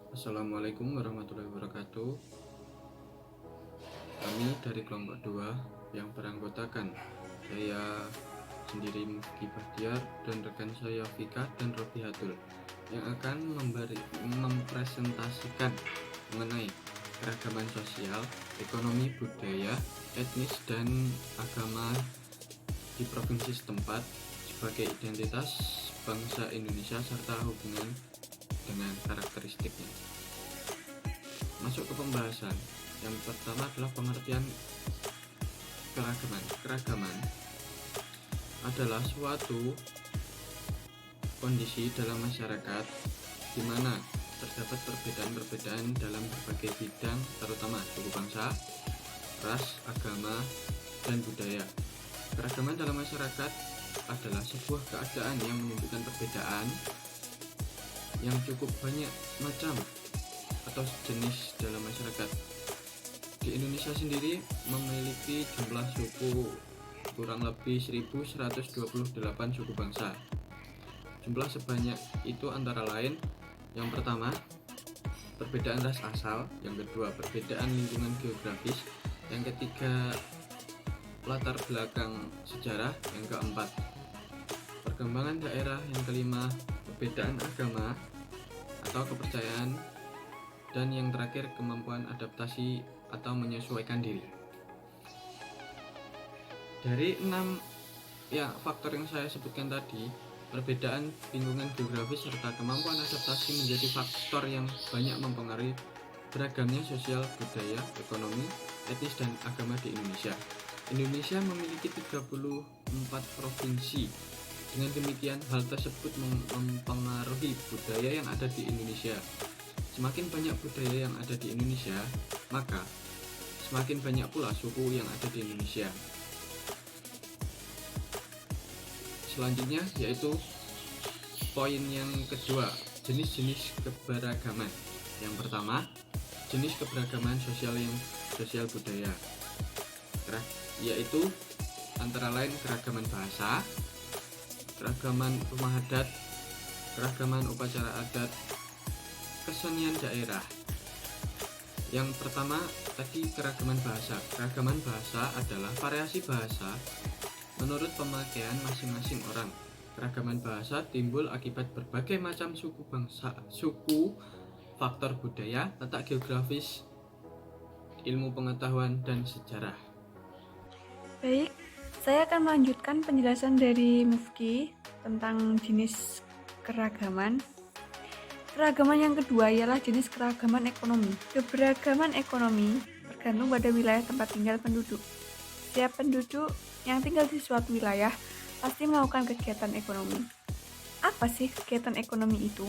Assalamualaikum warahmatullahi wabarakatuh. Kami dari kelompok 2 yang beranggotakan saya sendiri Mufti Bahtiar dan rekan saya Vika dan Robihatul yang akan mempresentasikan mengenai keragaman sosial, ekonomi, budaya, etnis, dan agama di provinsi setempat sebagai identitas bangsa Indonesia serta hubungan dengan karakteristiknya. Masuk ke pembahasan. Yang pertama adalah pengertian keragaman. Keragaman adalah suatu kondisi dalam masyarakat di mana terdapat perbedaan-perbedaan dalam berbagai bidang, terutama suku bangsa, ras, agama, dan budaya. Keragaman dalam masyarakat adalah sebuah keadaan yang menunjukkan perbedaan yang cukup banyak macam atau jenis dalam masyarakat. Di Indonesia sendiri memiliki jumlah suku kurang lebih 1128 suku bangsa. Jumlah sebanyak itu antara lain: yang pertama, perbedaan ras asal; yang kedua, perbedaan lingkungan geografis; yang ketiga, latar belakang sejarah; yang keempat, perkembangan daerah; yang kelima, perbedaan agama atau kepercayaan; dan yang terakhir, kemampuan adaptasi atau menyesuaikan diri. Dari 6 faktor yang saya sebutkan tadi, perbedaan lingkungan geografis serta kemampuan adaptasi menjadi faktor yang banyak mempengaruhi beragamnya sosial, budaya, ekonomi, etnis, dan agama di Indonesia. Indonesia memiliki 34 provinsi. Dengan demikian, hal tersebut mempengaruhi budaya yang ada di Indonesia. Semakin banyak budaya yang ada di Indonesia, maka semakin banyak pula suku yang ada di Indonesia. Selanjutnya yaitu poin yang kedua, jenis-jenis keberagaman. Yang pertama, jenis keberagaman sosial budaya, yaitu antara lain keragaman bahasa, keragaman rumah adat, keragaman upacara adat, kesenian daerah. Yang pertama tadi, keragaman bahasa. Keragaman bahasa adalah variasi bahasa menurut pemakaian masing-masing orang. Keragaman bahasa timbul akibat berbagai macam suku, faktor budaya, letak geografis, ilmu pengetahuan, dan sejarah. Baik, saya akan melanjutkan penjelasan dari Mufki tentang jenis keragaman. Keragaman yang kedua ialah jenis keragaman ekonomi. Keberagaman ekonomi bergantung pada wilayah tempat tinggal penduduk. Setiap penduduk yang tinggal di suatu wilayah pasti melakukan kegiatan ekonomi. Apa sih kegiatan ekonomi itu?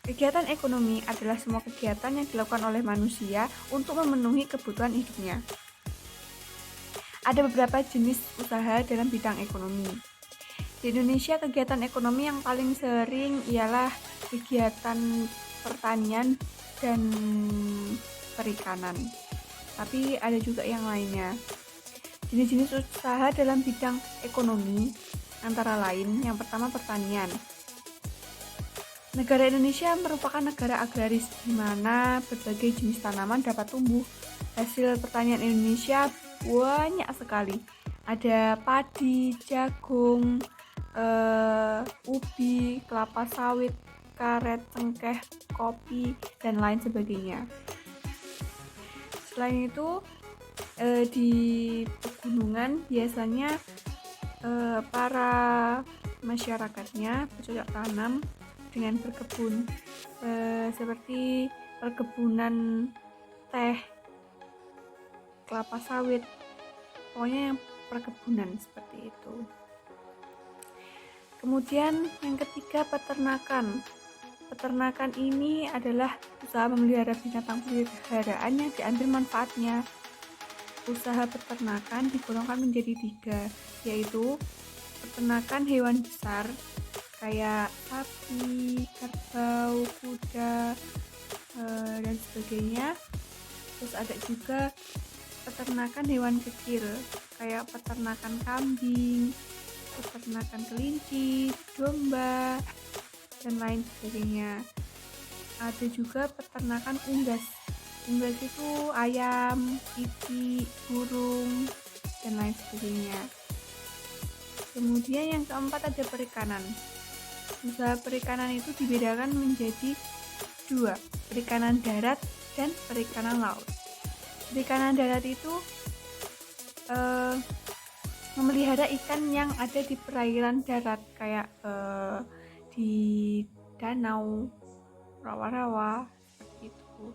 Kegiatan ekonomi adalah semua kegiatan yang dilakukan oleh manusia untuk memenuhi kebutuhan hidupnya. Ada beberapa jenis usaha dalam bidang ekonomi. Di Indonesia, kegiatan ekonomi yang paling sering ialah kegiatan pertanian dan perikanan. Tapi ada juga yang lainnya. Jenis-jenis usaha dalam bidang ekonomi antara lain, yang pertama pertanian. Negara Indonesia merupakan negara agraris di mana berbagai jenis tanaman dapat tumbuh. Hasil pertanian Indonesia banyak sekali. Ada padi, jagung, ubi, kelapa sawit, karet, cengkeh, kopi, dan lain sebagainya. Selain itu, di pegunungan biasanya para masyarakatnya bercocok tanam dengan berkebun, seperti perkebunan teh, kelapa sawit, pokoknya yang perkebunan seperti itu. Kemudian yang ketiga, peternakan. Peternakan ini adalah usaha memelihara binatang peliharaan yang diambil manfaatnya. Usaha peternakan digolongkan menjadi 3, yaitu peternakan hewan besar kayak sapi, kerbau, kuda, dan sebagainya. Terus ada juga peternakan hewan kecil kayak peternakan kambing, peternakan kelinci, domba, dan lain sebagainya. ada juga peternakan unggas. Unggas itu ayam, itik, burung, dan lain sebagainya. Kemudian yang keempat ada perikanan. Usaha perikanan itu dibedakan menjadi dua, perikanan darat dan perikanan laut. Perikanan darat itu memelihara ikan yang ada di perairan darat, kayak di danau, rawa-rawa, seperti itu.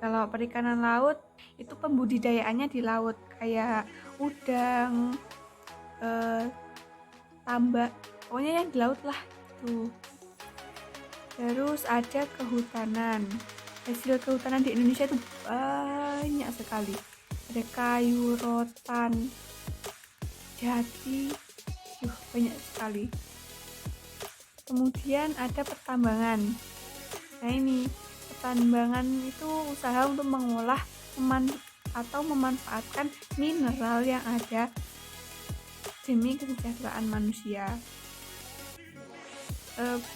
Kalau perikanan laut itu pembudidayaannya di laut, kayak udang, tambak, pokoknya yang di laut lah itu. Terus ada kehutanan. Hasil kehutanan di Indonesia itu banyak sekali. Ada kayu, rotan, jati, banyak sekali. Kemudian ada pertambangan. Nah ini, pertambangan itu usaha untuk mengolah atau memanfaatkan mineral yang ada demi kesejahteraan manusia.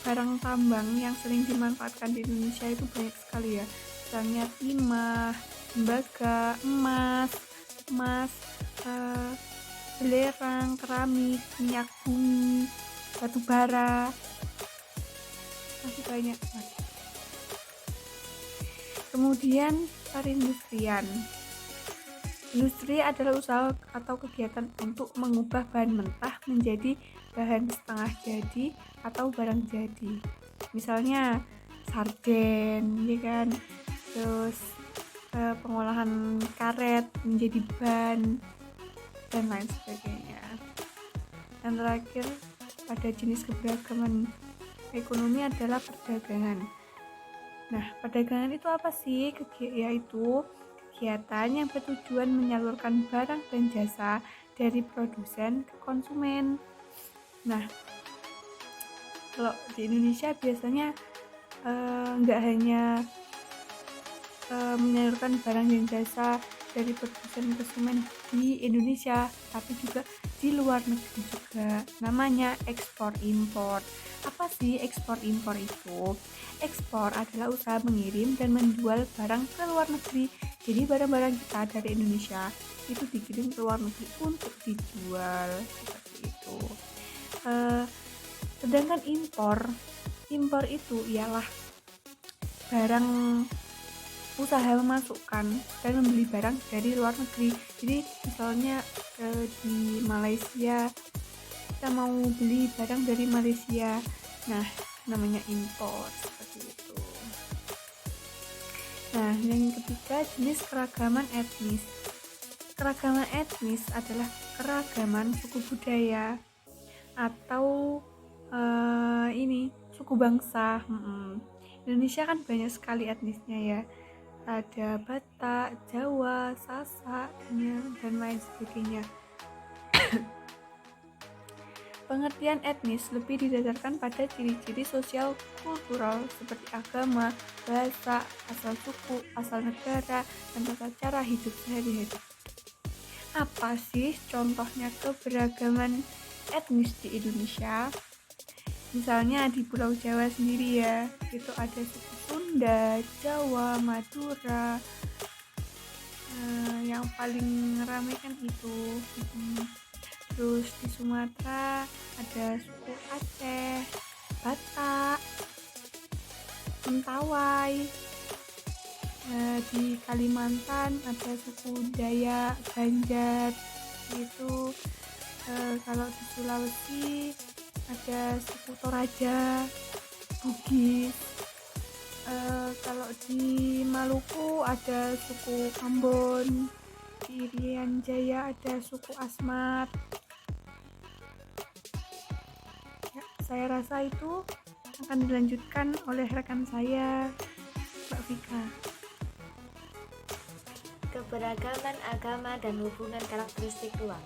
Barang tambang yang sering dimanfaatkan di Indonesia itu banyak sekali ya, misalnya timah, tembaga, emas, belerang, keramik, minyak bumi, batu bara, masih banyak. Kemudian perindustrian. Industri adalah usaha atau kegiatan untuk mengubah bahan mentah menjadi bahan setengah jadi atau barang jadi. Misalnya sarden, ya kan? Terus pengolahan karet menjadi ban dan lain sebagainya. Dan terakhir, pada jenis keberagaman ekonomi adalah perdagangan. Nah, perdagangan itu apa sih? Yaitu kegiatan yang bertujuan menyalurkan barang dan jasa dari produsen ke konsumen. Nah, kalau di Indonesia biasanya nggak hanya menyalurkan barang dan jasa dari produsen ke konsumen di Indonesia, tapi juga di luar negeri juga. Namanya ekspor impor. Apa sih ekspor impor itu? Ekspor adalah usaha mengirim dan menjual barang ke luar negeri. Jadi barang-barang kita dari Indonesia itu dikirim ke luar negeri untuk dijual, seperti itu. Sedangkan impor itu ialah barang usaha memasukkan dan membeli barang dari luar negeri. Jadi misalnya di Malaysia kita mau beli barang dari Malaysia, nah namanya impor, seperti itu. Nah, yang ketiga, jenis keragaman etnis. Keragaman etnis adalah keragaman suku budaya atau suku bangsa. Indonesia kan banyak sekali etnisnya ya. Ada Batak, Jawa, Sasak, dan lain sebagainya. Pengertian etnis lebih didasarkan pada ciri-ciri sosial kultural seperti agama, bahasa, asal suku, asal negara, dan tata cara hidup sehari-hari. Apa sih contohnya keberagaman etnis di Indonesia? Misalnya di Pulau Jawa sendiri ya, itu ada suku Sunda, Jawa, Madura, yang paling ramai kan itu. Terus di Sumatera ada suku Aceh, Batak, Mentawai. Di Kalimantan ada suku Dayak, Banjar. Itu kalau di Sulawesi ada suku Toraja, Bugis. Kalau di Maluku ada suku Ambon. Di Irian Jaya ada suku Asmat. Saya rasa itu akan dilanjutkan oleh rekan saya, Mbak Vika. Keberagaman agama dan hubungan karakteristik ruang.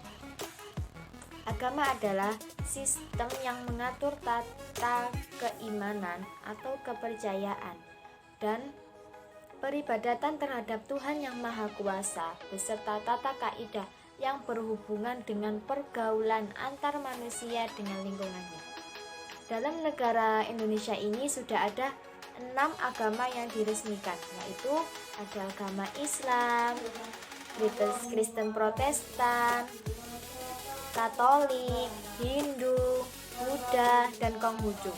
Agama adalah sistem yang mengatur tata keimanan atau kepercayaan dan peribadatan terhadap Tuhan Yang Maha Kuasa beserta tata kaidah yang berhubungan dengan pergaulan antar manusia dengan lingkungannya. Dalam negara Indonesia ini sudah ada 6 agama yang diresmikan, yaitu ada agama Islam, Kristen Protestan, Katolik, Hindu, Buddha, dan Konghucu.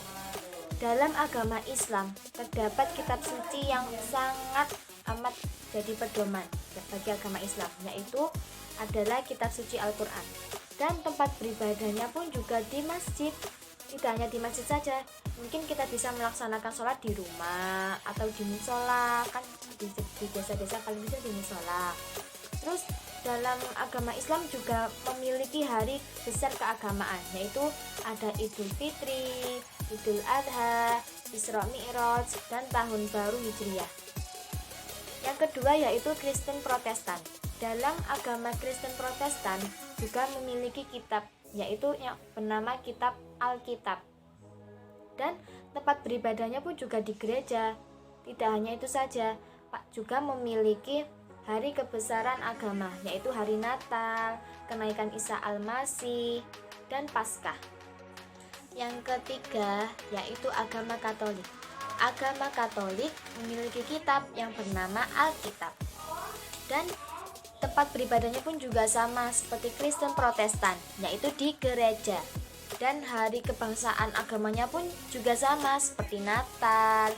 Dalam agama Islam terdapat kitab suci yang sangat amat jadi pedoman bagi agama Islam, yaitu adalah kitab suci Al-Quran. Dan tempat beribadahnya pun juga di masjid. Tidak hanya di masjid saja, mungkin kita bisa melaksanakan sholat di rumah atau di musola, kan di desa-desa paling bisa di musola. Terus dalam agama Islam juga memiliki hari besar keagamaan, yaitu ada Idul Fitri, Idul Adha, Isra Mi'raj, dan Tahun Baru Hijriah. Yang kedua yaitu Kristen Protestan. Dalam agama Kristen Protestan juga memiliki kitab, yaitu yang bernama Kitab Alkitab. Dan tempat beribadahnya pun juga di gereja. Tidak hanya itu saja, Pak juga memiliki hari kebesaran agama, yaitu hari Natal, kenaikan Isa Al-Masih, dan Paskah. Yang ketiga yaitu agama Katolik. Agama Katolik memiliki kitab yang bernama Alkitab. Dan tempat beribadahnya pun juga sama seperti Kristen Protestan, yaitu di gereja. Dan hari kebangsaan agamanya pun juga sama seperti Natal,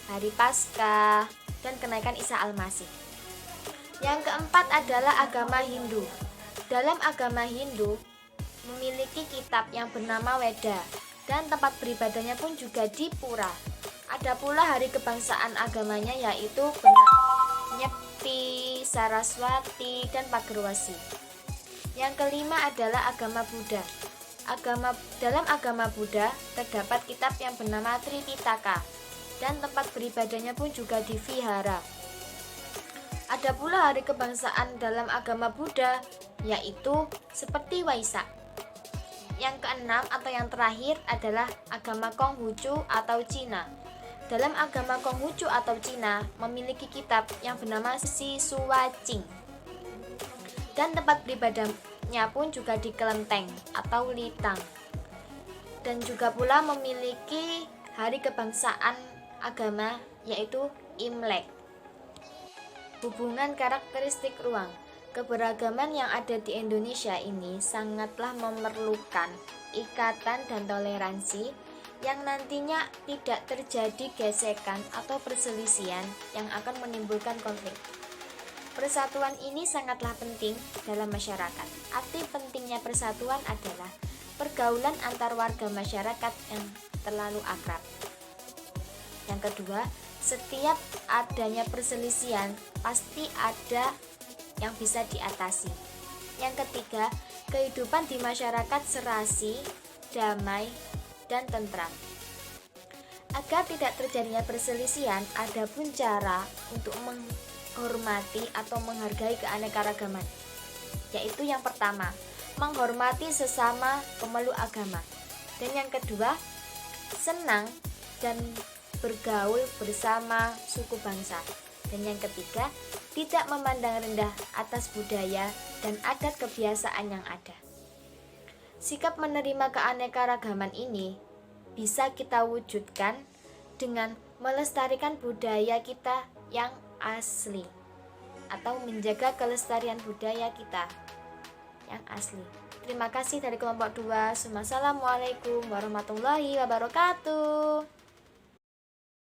hari Paskah, dan kenaikan Isa Al-Masih. Yang keempat adalah agama Hindu. Dalam agama Hindu memiliki kitab yang bernama Weda, dan tempat beribadahnya pun juga di pura. Ada pula hari kebangsaan agamanya yaitu Nyepti, Saraswati, dan Pagerwasi. Yang kelima adalah agama Buddha. Dalam agama Buddha terdapat kitab yang bernama Tripitaka, dan tempat beribadahnya pun juga di vihara. Ada pula hari kebangsaan dalam agama Buddha, yaitu seperti Waisak. Yang keenam atau yang terakhir adalah agama Konghucu atau Cina. Dalam agama Konghucu atau Cina memiliki kitab yang bernama Sisuwacing. Dan tempat beribadahnya pun juga di kelenteng atau litang. Dan juga pula memiliki hari kebangsaan agama yaitu Imlek. Hubungan karakteristik ruang. Keberagaman yang ada di Indonesia ini sangatlah memerlukan ikatan dan toleransi yang nantinya tidak terjadi gesekan atau perselisihan yang akan menimbulkan konflik. Persatuan ini sangatlah penting dalam masyarakat. Arti pentingnya persatuan adalah pergaulan antar warga masyarakat yang terlalu akrab. Yang kedua, setiap adanya perselisihan pasti ada yang bisa diatasi. Yang ketiga, kehidupan di masyarakat serasi, damai, dan tentram. Agar tidak terjadinya perselisihan, ada pun cara untuk menghormati atau menghargai keanekaragaman. Yaitu yang pertama, menghormati sesama pemeluk agama. Dan yang kedua, senang dan bergaul bersama suku bangsa. Dan yang ketiga, tidak memandang rendah atas budaya dan adat kebiasaan yang ada. Sikap menerima keanekaragaman ini bisa kita wujudkan dengan melestarikan budaya kita yang asli atau menjaga kelestarian budaya kita yang asli. Terima kasih dari kelompok 2. Wassalamualaikum warahmatullahi wabarakatuh.